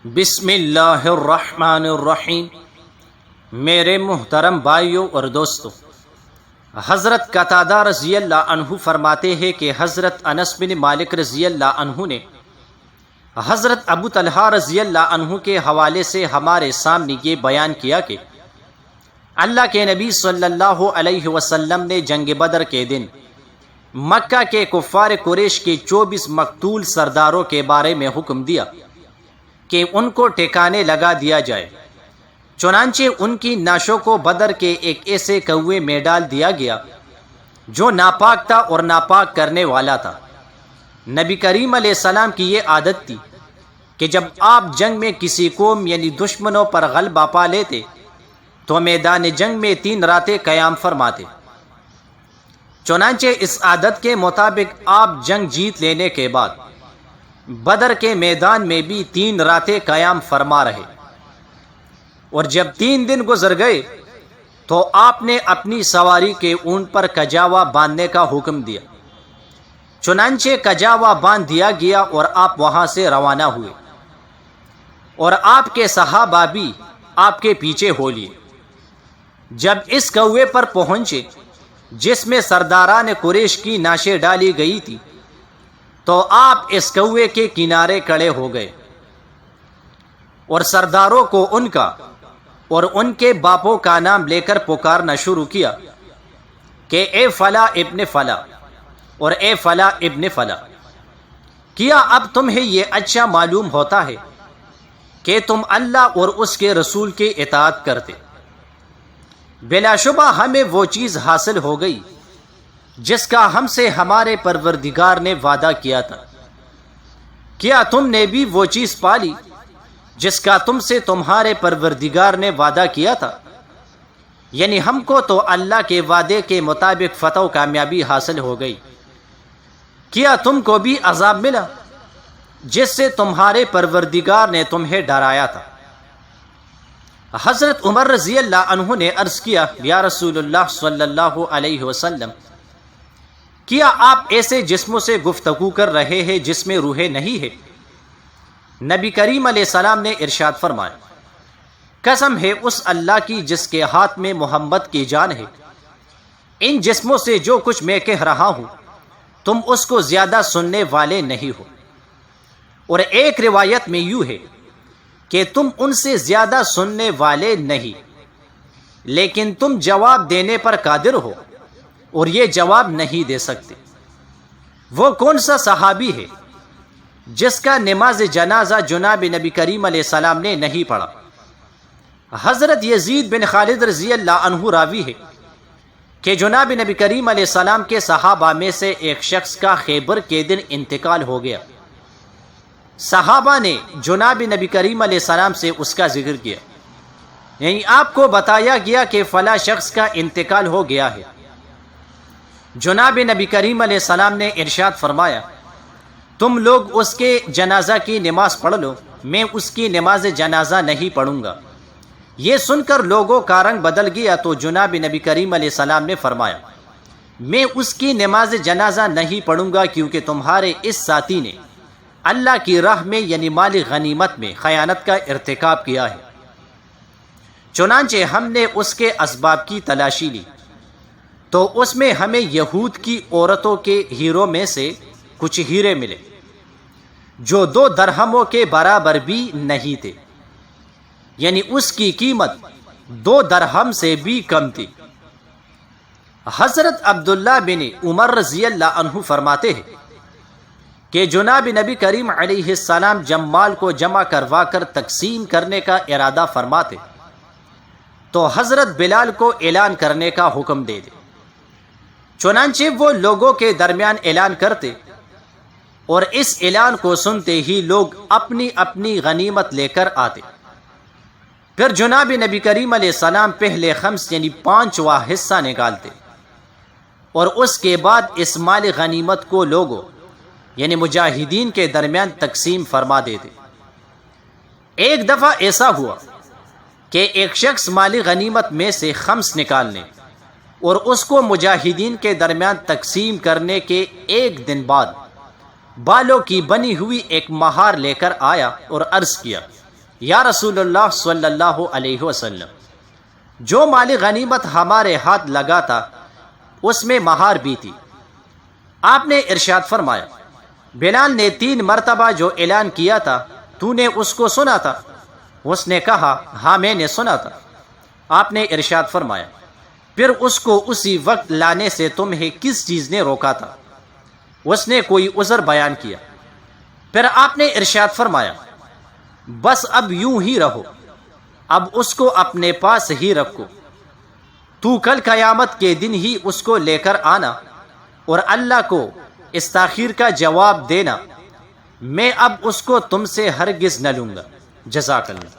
بسم اللہ الرحمن الرحیم۔ میرے محترم بھائیوں اور دوستوں، حضرت قتادہ رضی اللہ عنہ فرماتے ہیں کہ حضرت انس بن مالک رضی اللہ عنہ نے حضرت ابو طلحہ رضی اللہ عنہ کے حوالے سے ہمارے سامنے یہ بیان کیا کہ اللہ کے نبی صلی اللہ علیہ وسلم نے جنگ بدر کے دن مکہ کے کفار قریش کے 24 مقتول سرداروں کے بارے میں حکم دیا کہ ان کو ٹھکانے لگا دیا جائے۔ چنانچہ ان کی نعشوں کو بدر کے ایک ایسے کوے میں ڈال دیا گیا جو ناپاک تھا اور ناپاک کرنے والا تھا۔ نبی کریم علیہ السلام کی یہ عادت تھی کہ جب آپ جنگ میں کسی قوم یعنی دشمنوں پر غلبہ پا لیتے تو میدان جنگ میں 3 راتیں قیام فرماتے۔ چنانچہ اس عادت کے مطابق آپ جنگ جیت لینے کے بعد بدر کے میدان میں بھی 3 راتیں قیام فرما رہے، اور جب 3 دن گزر گئے تو آپ نے اپنی سواری کے اونٹ پر کجاوا باندھنے کا حکم دیا۔ چنانچہ کجاوا باندھ دیا گیا اور آپ وہاں سے روانہ ہوئے، اور آپ کے صحابہ بھی آپ کے پیچھے ہو لیے۔ جب اس کوے پر پہنچے جس میں سرداران قریش کی نعشیں ڈالی گئی تھی تو آپ اس کوے کے کنارے کھڑے ہو گئے اور سرداروں کو ان کا اور ان کے باپوں کا نام لے کر پکارنا شروع کیا کہ اے فلاں ابن فلاں اور اے فلاں ابن فلاں۔ کیا اب تمہیں یہ اچھا معلوم ہوتا ہے کہ تم اللہ اور اس کے رسول کے اطاعت کرتے؟ بلا شبہ ہمیں وہ چیز حاصل ہو گئی جس کا ہم سے ہمارے پروردگار نے وعدہ کیا تھا۔ کیا تم نے بھی وہ چیز پالی جس کا تم سے تمہارے پروردگار نے وعدہ کیا تھا؟ یعنی ہم کو تو اللہ کے وعدے کے مطابق فتح و کامیابی حاصل ہو گئی۔ کیا تم کو بھی عذاب ملا جس سے تمہارے پروردگار نے تمہیں ڈرایا تھا؟ حضرت عمر رضی اللہ عنہ نے عرض کیا، یا رسول اللہ صلی اللہ علیہ وسلم، کیا آپ ایسے جسموں سے گفتگو کر رہے ہیں جس میں روح نہیں ہے؟ نبی کریم علیہ السلام نے ارشاد فرمایا، قسم ہے اس اللہ کی جس کے ہاتھ میں محمد کی جان ہے، ان جسموں سے جو کچھ میں کہہ رہا ہوں تم اس کو زیادہ سننے والے نہیں ہو، اور ایک روایت میں یوں ہے کہ تم ان سے زیادہ سننے والے نہیں، لیکن تم جواب دینے پر قادر ہو اور یہ جواب نہیں دے سکتے۔ وہ کون سا صحابی ہے جس کا نماز جنازہ جناب نبی کریم علیہ السلام نے نہیں پڑھا؟ حضرت یزید بن خالد رضی اللہ عنہ راوی ہے کہ جناب نبی کریم علیہ السلام کے صحابہ میں سے ایک شخص کا خیبر کے دن انتقال ہو گیا۔ صحابہ نے جناب نبی کریم علیہ السلام سے اس کا ذکر کیا، یعنی آپ کو بتایا گیا کہ فلاں شخص کا انتقال ہو گیا ہے۔ جناب نبی کریم علیہ السلام نے ارشاد فرمایا، تم لوگ اس کے جنازہ کی نماز پڑھ لو، میں اس کی نماز جنازہ نہیں پڑھوں گا۔ یہ سن کر لوگوں کا رنگ بدل گیا تو جناب نبی کریم علیہ السلام نے فرمایا، میں اس کی نماز جنازہ نہیں پڑھوں گا کیونکہ تمہارے اس ساتھی نے اللہ کی راہ میں یعنی مال غنیمت میں خیانت کا ارتکاب کیا ہے۔ چنانچہ ہم نے اس کے اسباب کی تلاشی لی تو اس میں ہمیں یہود کی عورتوں کے ہیروں میں سے کچھ ہیرے ملے جو 2 درہموں کے برابر بھی نہیں تھے، یعنی اس کی قیمت 2 درہم سے بھی کم تھی۔ حضرت عبداللہ بن عمر رضی اللہ عنہ فرماتے ہیں کہ جناب نبی کریم علیہ السلام جب مال کو جمع کروا کر تقسیم کرنے کا ارادہ فرماتے تو حضرت بلال کو اعلان کرنے کا حکم دے دے۔ چنانچہ وہ لوگوں کے درمیان اعلان کرتے اور اس اعلان کو سنتے ہی لوگ اپنی اپنی غنیمت لے کر آتے۔ پھر جناب نبی کریم علیہ السلام پہلے خمس یعنی 5واں حصہ نکالتے اور اس کے بعد اس مال غنیمت کو لوگوں یعنی مجاہدین کے درمیان تقسیم فرما دیتے۔ ایک دفعہ ایسا ہوا کہ ایک شخص مالی غنیمت میں سے خمس نکالنے اور اس کو مجاہدین کے درمیان تقسیم کرنے کے 1 دن بعد بالوں کی بنی ہوئی ایک مہار لے کر آیا اور عرض کیا، یا رسول اللہ صلی اللہ علیہ وسلم، جو مال غنیمت ہمارے ہاتھ لگا تھا اس میں مہار بھی تھی۔ آپ نے ارشاد فرمایا، بلال نے 3 مرتبہ جو اعلان کیا تھا تو نے اس کو سنا تھا؟ اس نے کہا ہاں میں نے سنا تھا۔ آپ نے ارشاد فرمایا، پھر اس کو اسی وقت لانے سے تمہیں کس چیز نے روکا تھا؟ اس نے کوئی عذر بیان کیا۔ پھر آپ نے ارشاد فرمایا، بس اب یوں ہی رہو، اب اس کو اپنے پاس ہی رکھو، تو کل قیامت کے دن ہی اس کو لے کر آنا اور اللہ کو اس تاخیر کا جواب دینا، میں اب اس کو تم سے ہرگز نہ لوں گا۔ جزاک اللہ۔